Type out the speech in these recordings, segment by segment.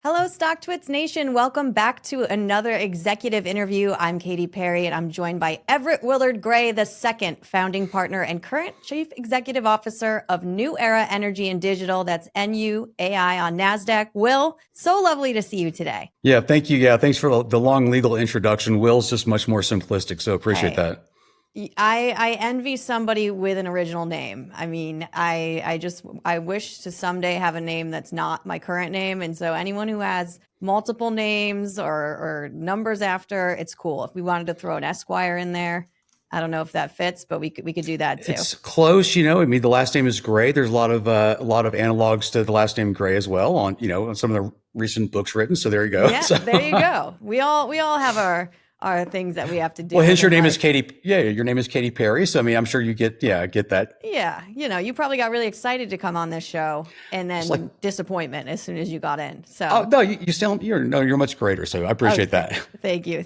Hello, StockTwits Nation. Welcome back to another executive interview. I'm Katie Perry, and I'm joined by Everett Willard Gray, the second founding partner and current chief executive officer of New Era Energy and Digital. That's NUAI on NASDAQ. Will, so lovely to see you today. Yeah, thank you. Yeah, thanks for the long legal introduction. Will's just much more simplistic, so appreciate that. I envy somebody with an original name. I mean, I wish to someday have a name that's not my current name. And so anyone who has multiple names or numbers after, it's cool. If we wanted to throw an Esquire in there, I don't know if that fits, but we could do that too. It's close, I mean, the last name is Gray. There's a lot of analogs to the last name Gray as well on some of the recent books written. So there you go. Yeah, there you go. We all have our things that we have to do. Well, your name is Katie. Yeah, your name is Katie Perry. So I mean, I'm sure you get that. Yeah, you probably got really excited to come on this show, and then disappointment as soon as you got in. So no, you're much greater. So I appreciate that. Thank you.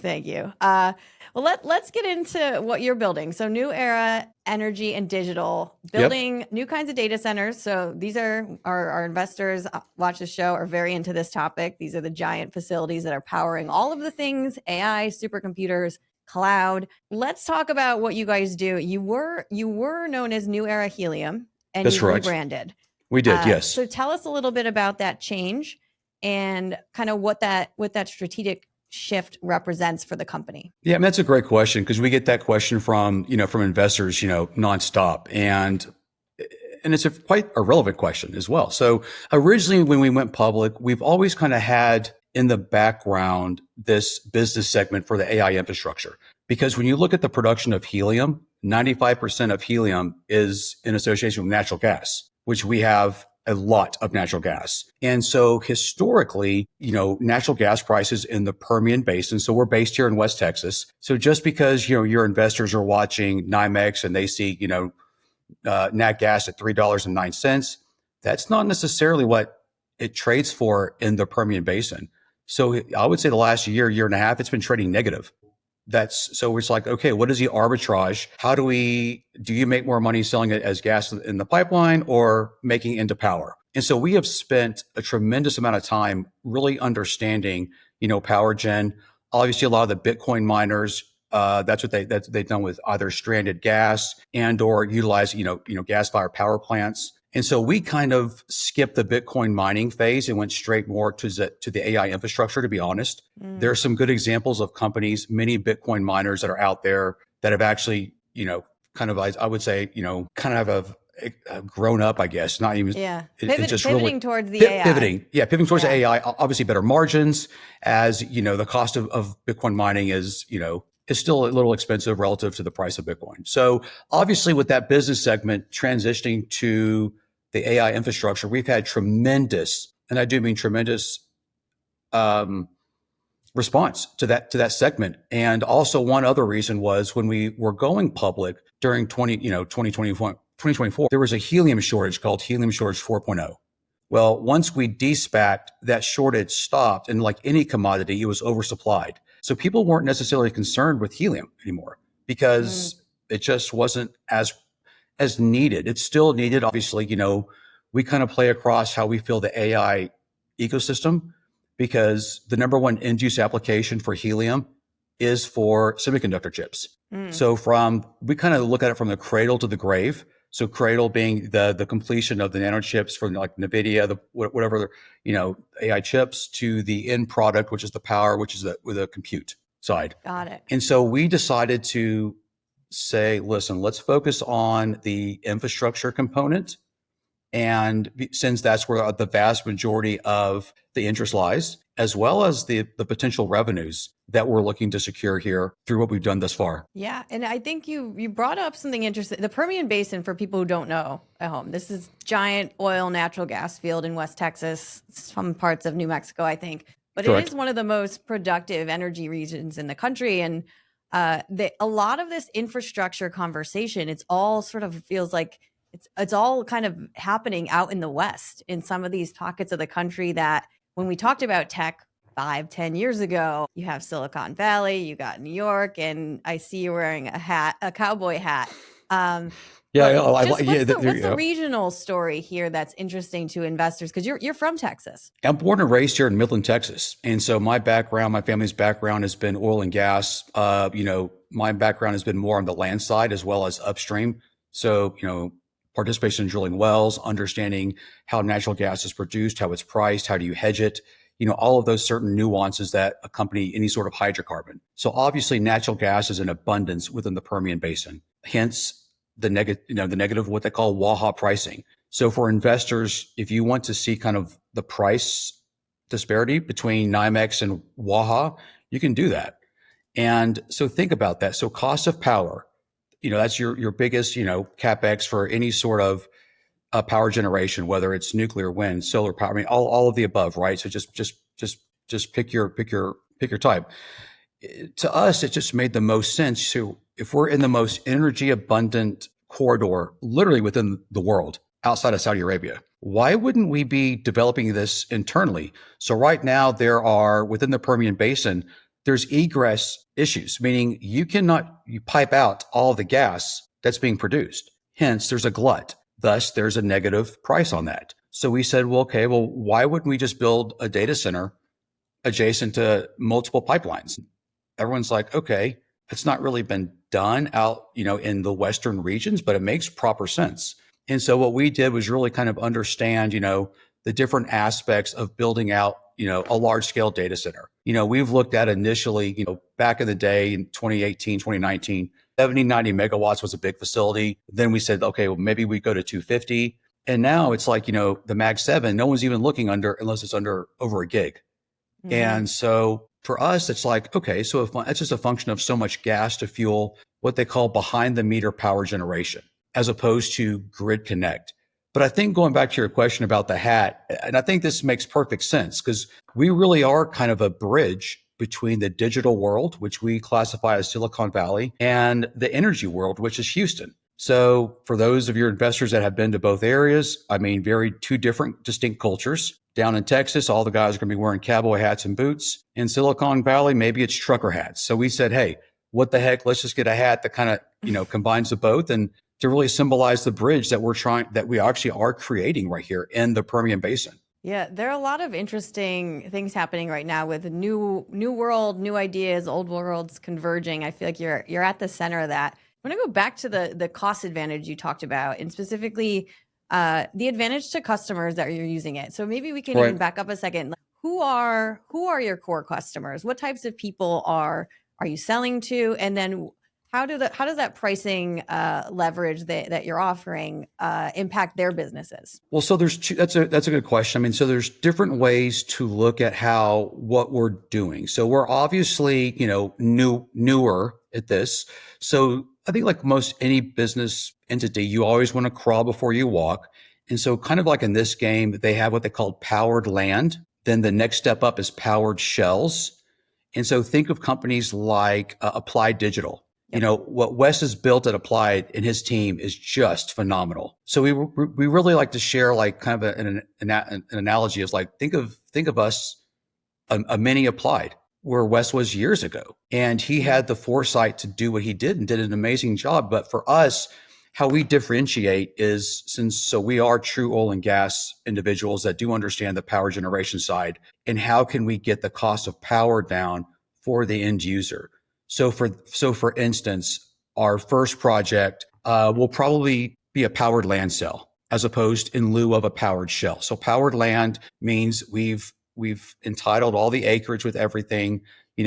Well, let's get into what you're building. So New Era Energy and Digital, building new kinds of data centers. So these are our investors watch the show are very into this topic. These are the giant facilities that are powering all of the things, AI, supercomputers, cloud. Let's talk about what you guys do. You were known as New Era Helium, and you rebranded. We did, yes. So tell us a little bit about that change and kind of what that strategic shift represents for the company. Yeah, I mean, that's a great question because we get that question from investors, nonstop. And it's quite a relevant question as well. So originally when we went public, we've always kind of had in the background this business segment for the AI infrastructure. Because when you look at the production of helium, 95% of helium is in association with natural gas, which we have a lot of natural gas. And so historically, natural gas prices in the Permian Basin. So we're based here in West Texas. So just because, your investors are watching NYMEX and they see, nat gas at $3.09, that's not necessarily what it trades for in the Permian Basin. So I would say the last year and a half, it's been trading negative. So it's like, okay, what is the arbitrage? Do you make more money selling it as gas in the pipeline or making it into power? And so we have spent a tremendous amount of time really understanding, power gen. Obviously, a lot of the Bitcoin miners, that's what they've done with either stranded gas and or utilize, gas-fired power plants. And so we kind of skipped the Bitcoin mining phase and went straight more to the AI infrastructure, to be honest. There are some good examples of companies, many Bitcoin miners that are out there that have actually, kind of, I would say, kind of have grown up, I guess, not even. Yeah. Pivoting really, towards the AI. Pivoting towards the AI, obviously better margins as, the cost of Bitcoin mining is still a little expensive relative to the price of Bitcoin. So obviously with that business segment transitioning to the AI infrastructure, we've had tremendous, and I do mean tremendous, response to that segment. And also one other reason was when we were going public during 2024, there was a helium shortage called helium shortage 4.0. Well, once we de-SPAC'd, that shortage stopped, and like any commodity, it was oversupplied. So people weren't necessarily concerned with helium anymore because it just wasn't as needed. It's still needed. Obviously, we kind of play across how we feel the AI ecosystem because the number one end use application for helium is for semiconductor chips. So we kind of look at it from the cradle to the grave. So cradle being the completion of the nanochips from like NVIDIA, whatever, AI chips to the end product, which is the power, which is with the compute side. Got it. And so we decided to say, listen, let's focus on the infrastructure component. And since that's where the vast majority of the interest lies, as well as the potential revenues that we're looking to secure here through what we've done thus far. Yeah. And I think you brought up something interesting. The Permian Basin, for people who don't know at home, this is giant oil, natural gas field in West Texas, some parts of New Mexico, I think. But Correct. It is one of the most productive energy regions in the country. And a lot of this infrastructure conversation, it's all sort of feels like it's all kind of happening out in the West in some of these pockets of the country that when we talked about tech 5-10 years ago, you have Silicon Valley, you got New York, and I see you wearing a cowboy hat. What's the regional story here that's interesting to investors? Because you're from Texas. I'm born and raised here in Midland, Texas. And so my family's background has been oil and gas. My background has been more on the land side as well as upstream. So, participation in drilling wells, understanding how natural gas is produced, how it's priced, how do you hedge it, all of those certain nuances that accompany any sort of hydrocarbon. So obviously natural gas is in abundance within the Permian Basin. Hence, the negative, what they call Waha pricing. So for investors, if you want to see kind of the price disparity between NYMEX and Waha, you can do that. And so think about that. So cost of power, that's your biggest, CapEx for any sort of power generation, whether it's nuclear, wind, solar power, I mean, all of the above, right? So just pick your type. To us, it just made the most sense. So if we're in the most energy abundant corridor, literally within the world, outside of Saudi Arabia, why wouldn't we be developing this internally? So right now within the Permian Basin, there's egress issues, meaning you pipe out all the gas that's being produced. Hence, there's a glut. Thus, there's a negative price on that. So we said, why wouldn't we just build a data center adjacent to multiple pipelines? Everyone's like, okay, it's not really been done out, in the Western regions, but it makes proper sense. And so what we did was really kind of understand, the different aspects of building out, a large scale data center. We've looked at initially, back in the day in 2018, 2019, 70, 90 megawatts was a big facility. Then we said, okay, well, maybe we go to 250. And now it's like, the Mag 7, no one's even looking unless it's over a gig. Mm-hmm. And so for us, it's like, okay, so it's just a function of so much gas to fuel what they call behind the meter power generation, as opposed to grid connect. But I think going back to your question about the hat, and I think this makes perfect sense because we really are kind of a bridge between the digital world, which we classify as Silicon Valley, and the energy world, which is Houston. So for those of your investors that have been to both areas, I mean, two different distinct cultures. Down in Texas, all the guys are going to be wearing cowboy hats and boots. In Silicon Valley, maybe it's trucker hats. So we said, hey, what the heck? Let's just get a hat that kind of, combines the both, and to really symbolize the bridge that we actually are creating right here in the Permian Basin. Yeah, there are a lot of interesting things happening right now with new world, new ideas, old worlds converging. I feel like you're at the center of that. I want to go back to the cost advantage you talked about, and specifically the advantage to customers that you're using it. So maybe we can even back up a second. Who are your core customers? What types of people are you selling to? And then how does that pricing leverage that you're offering impact their businesses? Well, so that's a good question. I mean, so there's different ways to look at what we're doing. So we're obviously, newer at this. So I think like most any business entity, you always want to crawl before you walk. And so kind of like in this game, they have what they call powered land. Then the next step up is powered shells. And so think of companies like Applied Digital. Yep. What Wes has built at Applied and his team is just phenomenal. So we really like to share like kind of an analogy is like, think of us, a mini Applied, where Wes was years ago. And he had the foresight to do what he did and did an amazing job. But for us, how we differentiate is so we are true oil and gas individuals that do understand the power generation side, and how can we get the cost of power down for the end user? So for instance, our first project will probably be a powered land cell as opposed in lieu of a powered shell. So powered land means we've entitled all the acreage with everything,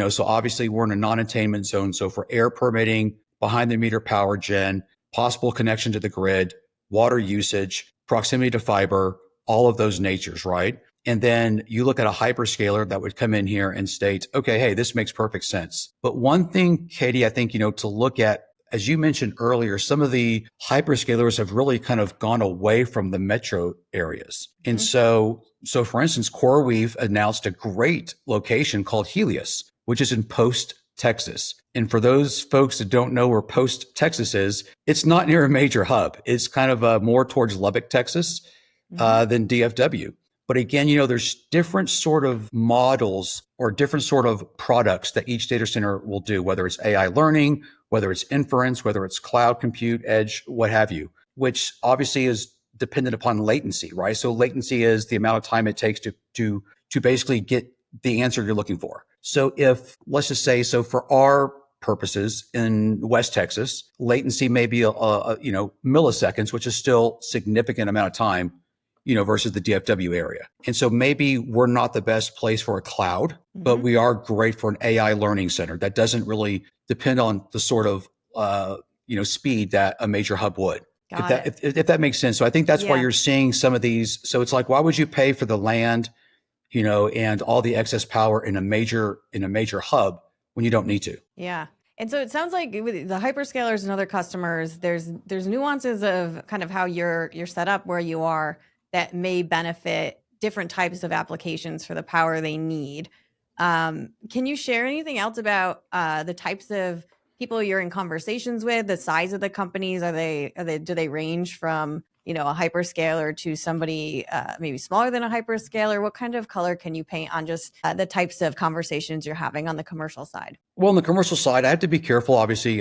so obviously we're in a non-attainment zone. So for air permitting, behind the meter power gen, possible connection to the grid, water usage, proximity to fiber, all of those natures, right? And then you look at a hyperscaler that would come in here and state, okay, hey, this makes perfect sense. But one thing, Katie, I think, to look at, as you mentioned earlier, some of the hyperscalers have really kind of gone away from the metro areas. Mm-hmm. And so for instance, CoreWeave announced a great location called Helios, which is in Post, Texas. And for those folks that don't know where Post, Texas is, it's not near a major hub. It's kind of more towards Lubbock, Texas, than DFW. But again, there's different sort of models or different sort of products that each data center will do, whether it's AI learning, whether it's inference, whether it's cloud compute, edge, what have you, which obviously is dependent upon latency, right? So latency is the amount of time it takes to basically get the answer you're looking for. So if, let's just say, so for our purposes in West Texas, latency may be milliseconds, which is still significant amount of time, versus the DFW area. And so maybe we're not the best place for a cloud, but we are great for an AI learning center that doesn't really depend on the sort of, speed that a major hub would. If that makes sense. So I think that's why you're seeing some of these. So it's like, why would you pay for the land, and all the excess power in a major hub when you don't need to? Yeah. And so it sounds like with the hyperscalers and other customers, there's nuances of kind of how you're set up where you are that may benefit different types of applications for the power they need. Can you share anything else about the types of people you're in conversations with, the size of the companies? Do they range from, a hyperscaler to somebody maybe smaller than a hyperscaler? What kind of color can you paint on just the types of conversations you're having on the commercial side? Well, on the commercial side, I have to be careful, obviously,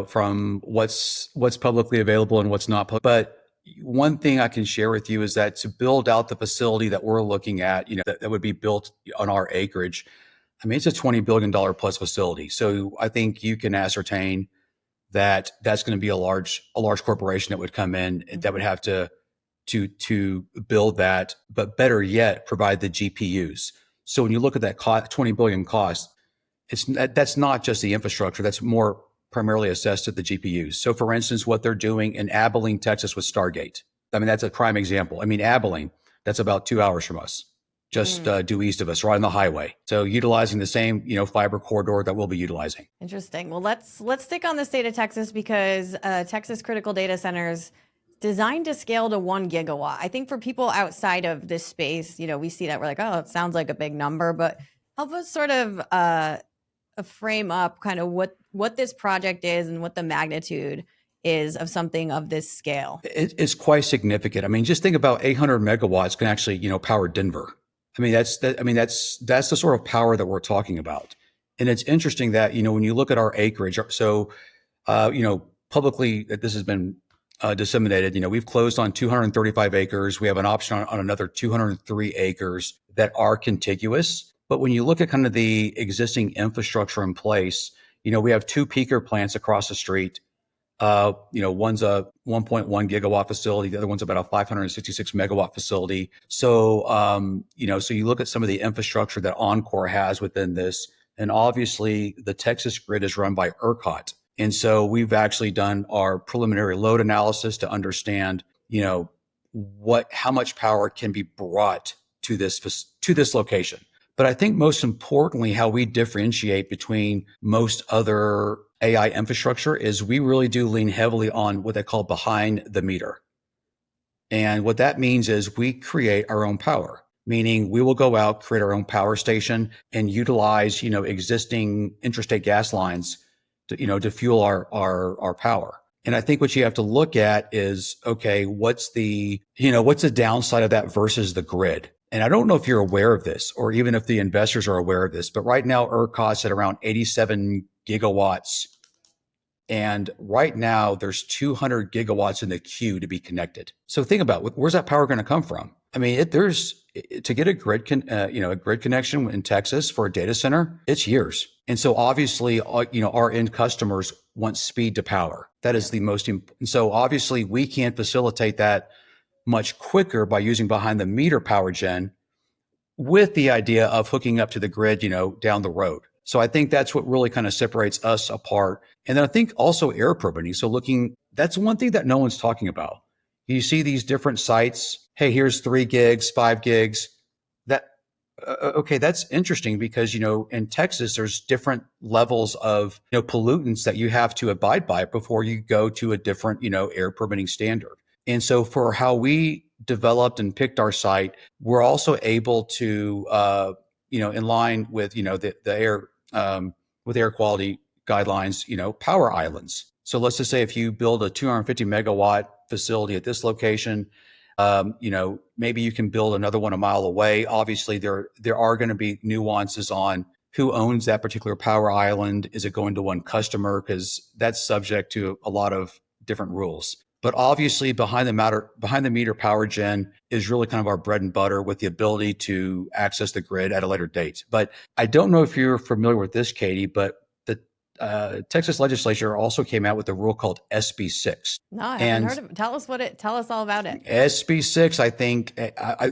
from what's publicly available and what's not. But one thing I can share with you is that to build out the facility that we're looking at, that would be built on our acreage, I mean, it's a $20 billion plus facility. So I think you can ascertain that that's going to be a large corporation that would come in that would have to build that, but better yet, provide the GPUs. So when you look at that $20 billion cost, that's not just the infrastructure. That's more primarily assessed at the GPUs. So for instance, what they're doing in Abilene, Texas with Stargate. I mean, that's a prime example. I mean, Abilene, that's about 2 hours from us, just due east of us, right on the highway. So utilizing the same, fiber corridor that we'll be utilizing. Interesting. Well, let's stick on the state of Texas because Texas Critical Data Centers designed to scale to 1 gigawatt. I think for people outside of this space, we see that we're like, oh, it sounds like a big number, but help us sort of frame up kind of what this project is and what the magnitude is of something of this scale. It's quite significant. I mean, just think about 800 megawatts can actually, power Denver. I mean, that's the sort of power that we're talking about. And it's interesting that, when you look at our acreage, so, publicly this has been disseminated, we've closed on 235 acres. We have an option on another 203 acres that are contiguous. But when you look at kind of the existing infrastructure in place, we have 2 peaker plants across the street. One's a 1.1 gigawatt facility. The other one's about a 566 megawatt facility. So, so you look at some of the infrastructure that Encore has within this, and obviously the Texas grid is run by ERCOT. And so we've actually done our preliminary load analysis to understand, how much power can be brought to this location. But I think most importantly, how we differentiate between most other AI infrastructure is we really do lean heavily on what they call behind the meter. And what that means is we create our own power, meaning we will go out, create our own power station and utilize, existing intrastate gas lines to fuel our power. And I think what you have to look at is, okay, what's the downside of that versus the grid? And I don't know if you're aware of this or even if the investors are aware of this, but right now ERCOT's at around 87 gigawatts. And right now there's 200 gigawatts in the queue to be connected. So think about where's that power going to come from? I mean, to get a grid connection in Texas for a data center, it's years. And so obviously, our end customers want speed to power. That is the most important. So obviously we can't facilitate that much quicker by using behind the meter power gen with the idea of hooking up to the grid, down the road. So I think that's what really kind of separates us apart. And then I think also air permitting. So that's one thing that no one's talking about. You see these different sites. Hey, here's 3 gigs, 5 gigs. Okay, that's interesting because, in Texas, there's different levels of, pollutants that you have to abide by before you go to a different, air permitting standard. And so for how we developed and picked our site, we're also able to, in line with, the air, with air quality guidelines, power islands. So let's just say if you build a 250 megawatt facility at this location, Maybe you can build another one a mile away. Obviously, there are going to be nuances on who owns that particular power island. Is it going to one customer? Because that's subject to a lot of different rules. But obviously, behind the meter power gen is really kind of our bread and butter, with the ability to access the grid at a later date. But I don't know if you're familiar with this, Katie, but the Texas legislature also came out with a rule called SB6. No, I haven't heard of it. Tell us all about it. SB6, I think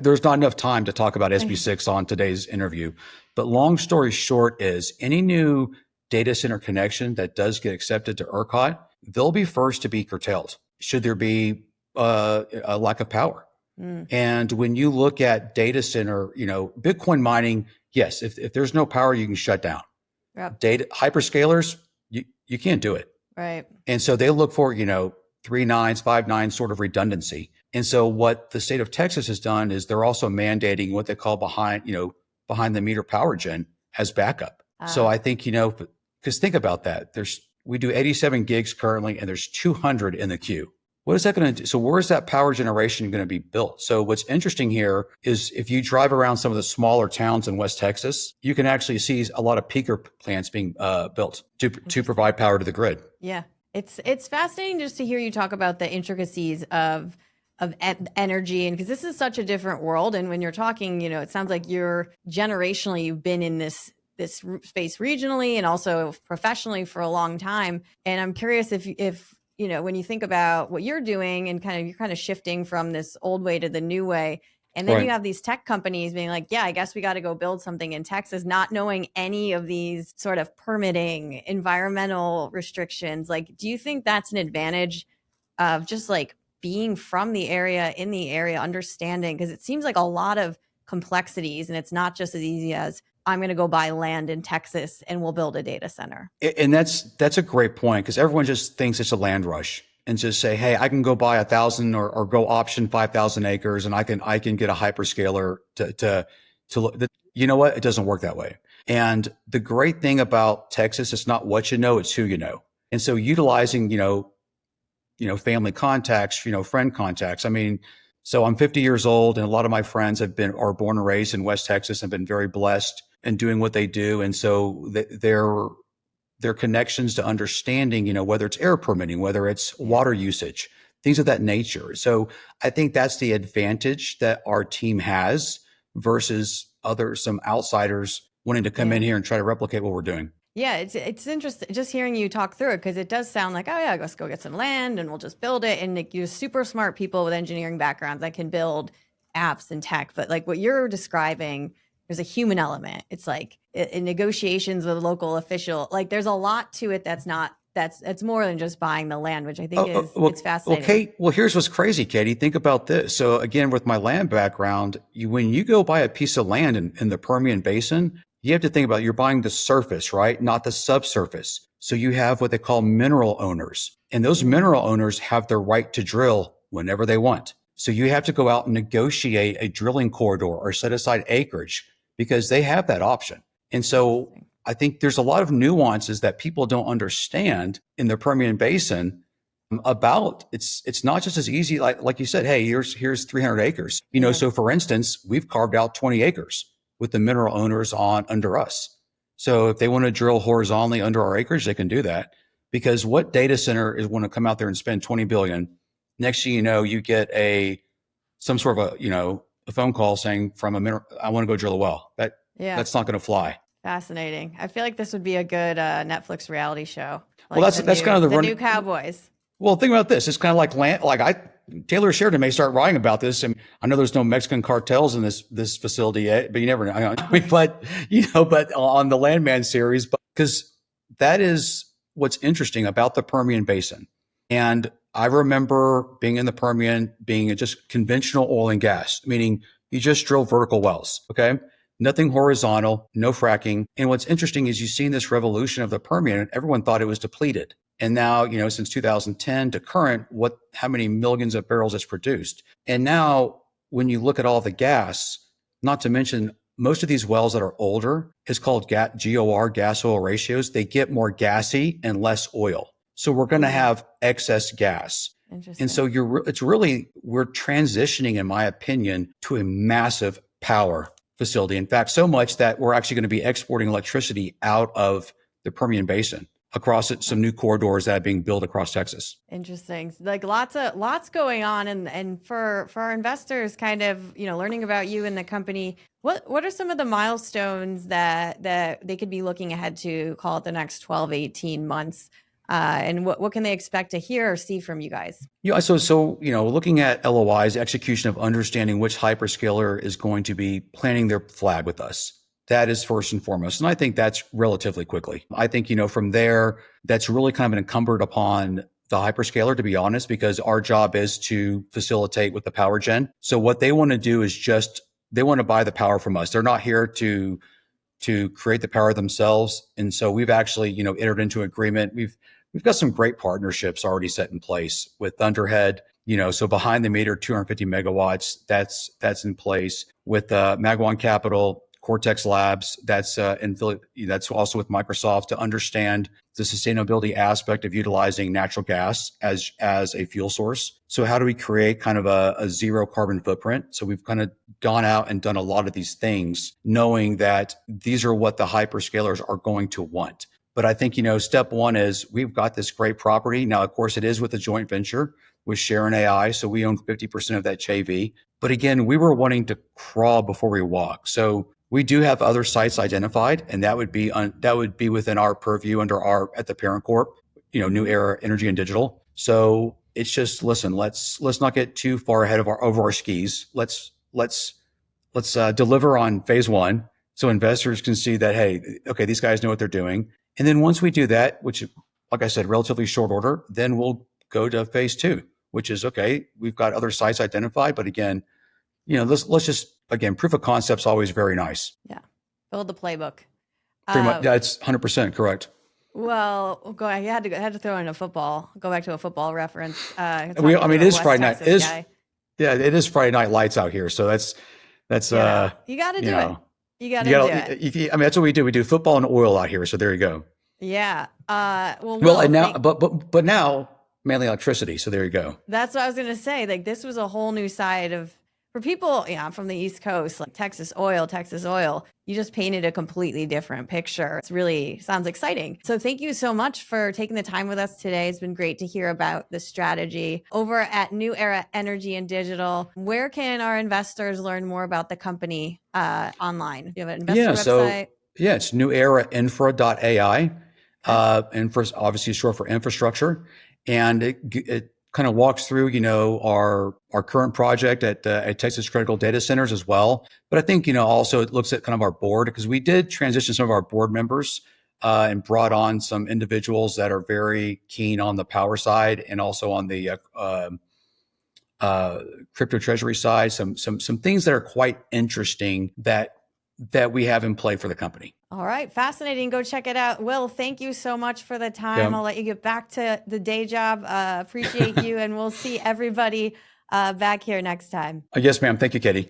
there's not enough time to talk about SB6 on today's interview. But long story short is any new data center connection that does get accepted to ERCOT, they'll be first to be curtailed should there be a lack of power. And when you look at data center, Bitcoin mining, yes, if there's no power, you can shut down. Yep. Hyperscalers, you can't do it. Right. And so they look for, 3 nines, 5 nines sort of redundancy. And so what the state of Texas has done is they're also mandating what they call behind the meter power gen as backup. So I think, because think about that. We do 87 gigs currently, and there's 200 in the queue. What is that going to do? So where is that power generation going to be built? So what's interesting here is if you drive around some of the smaller towns in West Texas, you can actually see a lot of peaker plants being built to provide power to the grid. Yeah. It's fascinating just to hear you talk about the intricacies of energy, and because this is such a different world. And when you're talking, it sounds like you've been in this space regionally and also professionally for a long time. And I'm curious if when you think about what you're doing and you're kind of shifting from this old way to the new way, and then Right. you have these tech companies being like, yeah, I guess we got to go build something in Texas, not knowing any of these sort of permitting, environmental restrictions. Like, do you think that's an advantage of just like being from the area, in the area, understanding? Because it seems like a lot of complexities, and it's not just as easy as I'm going to go buy land in Texas and we'll build a data center. And that's a great point, because everyone just thinks it's a land rush and just say, hey, I can go buy 1,000 or go option 5,000 acres and I can get a hyperscaler to look. You know what? It doesn't work that way. And the great thing about Texas, it's not what you know, it's who you know. And so utilizing, family contacts, friend contacts. I mean, so I'm 50 years old, and a lot of my friends are born and raised in West Texas and been very blessed in doing what they do. And so their connections to understanding, whether it's air permitting, whether it's water usage, things of that nature. So I think that's the advantage that our team has versus some outsiders wanting to come in here and try to replicate what we're doing. Yeah, it's interesting just hearing you talk through it, because it does sound like, oh yeah, let's go get some land and we'll just build it. And like, you're super smart people with engineering backgrounds that can build apps and tech. But like what you're describing, there's a human element. It's like in negotiations with a local official. Like there's a lot to it it's more than just buying the land, which I think it's fascinating. Well, here's what's crazy, Katie. Think about this. So again, with my land background, when you go buy a piece of land in the Permian Basin, you have to think about you're buying the surface, right? Not the subsurface. So you have what they call mineral owners, and those mineral owners have the right to drill whenever they want. So you have to go out and negotiate a drilling corridor or set aside acreage because they have that option. And so I think there's a lot of nuances that people don't understand in the Permian Basin about it's not just as easy. Like you said, hey, here's 300 acres. So for instance, we've carved out 20 acres with the mineral owners under us. So if they want to drill horizontally under our acreage, they can do that, because what data center is going to come out there and spend 20 billion? Next thing you know, you get some sort of a phone call saying from a mineral, I want to go drill a well. That's not going to fly. Fascinating. I feel like this would be a good Netflix reality show. Like that's kind of the new Cowboys. Well, think about this. It's kind of like land. Taylor Sheridan may start writing about this, and I know there's no Mexican cartels in this facility yet, but you never know. But on the Landman series, because that is what's interesting about the Permian Basin. And I remember being in the Permian, being just conventional oil and gas, meaning you just drill vertical wells. Okay. Nothing horizontal, no fracking. And what's interesting is you've seen this revolution of the Permian, and everyone thought it was depleted. And now, since 2010 to current, how many millions of barrels it's produced. And now when you look at all the gas, not to mention most of these wells that are older, it's called GOR, gas oil ratios. They get more gassy and less oil. So we're going to have excess gas. Interesting. And so we're transitioning, in my opinion, to a massive power facility. In fact, so much that we're actually going to be exporting electricity out of the Permian Basin across some new corridors that are being built across Texas. Interesting. Like lots going on, and for our investors, kind of learning about you and the company. What are some of the milestones that they could be looking ahead to, call it the next 12, 18 months? And what can they expect to hear or see from you guys? Yeah, so looking at LOIs, execution of understanding which hyperscaler is going to be planting their flag with us. That is first and foremost. And I think that's relatively quickly. I think, from there, that's really kind of incumbent upon the hyperscaler, to be honest, because our job is to facilitate with the power gen. So what they want to do is they want to buy the power from us. They're not here to create the power themselves. And so we've actually, entered into agreement. We've got some great partnerships already set in place with Thunderhead. So behind the meter, 250 megawatts, that's in place with Magwan Capital, Cortex Labs. That's also with Microsoft to understand the sustainability aspect of utilizing natural gas as a fuel source. So how do we create kind of a zero carbon footprint? So we've kind of gone out and done a lot of these things, knowing that these are what the hyperscalers are going to want. But I think, step one is we've got this great property. Now, of course, it is with a joint venture with Era. So we own 50% of that JV. But again, we were wanting to crawl before we walk. So we do have other sites identified, and that would be within our purview at the parent corp, New Era Energy and Digital. So it's just, listen, let's not get too far ahead of our skis. Let's deliver on phase one, so investors can see that, hey, okay, these guys know what they're doing. And then once we do that, which, like I said, relatively short order, then we'll go to phase two, which is, okay, we've got other sites identified, but again, let's just, again, proof of concept's always very nice. Yeah. Build the playbook. Pretty much, yeah, it's 100% correct. Well, I had to throw in a football. Go back to a football reference. It is Friday night. It is Friday night lights out here. So that's you got to do it. You got to do it. That's what we do. We do football and oil out here. So there you go. Yeah. But now mainly electricity. So there you go. That's what I was going to say. Like, this was a whole new side of, for people, from the East Coast, like Texas oil, you just painted a completely different picture. It's really sounds exciting. So thank you so much for taking the time with us today. It's been great to hear about the strategy over at New Era Energy and Digital. Where can our investors learn more about the company online? Do you have an investor website? It's New Era Infra.ai. Infra is obviously short for infrastructure. And it kind of walks through, our current project at Texas Critical Data Centers as well. But I think, also it looks at kind of our board, because we did transition some of our board members and brought on some individuals that are very keen on the power side and also on the crypto treasury side. Some things that are quite interesting that we have in play for the company. All right. Fascinating. Go check it out. Will, thank you so much for the time. I'll let you get back to the day job. Appreciate you. And we'll see everybody back here next time. Yes, ma'am. Thank you, Katie.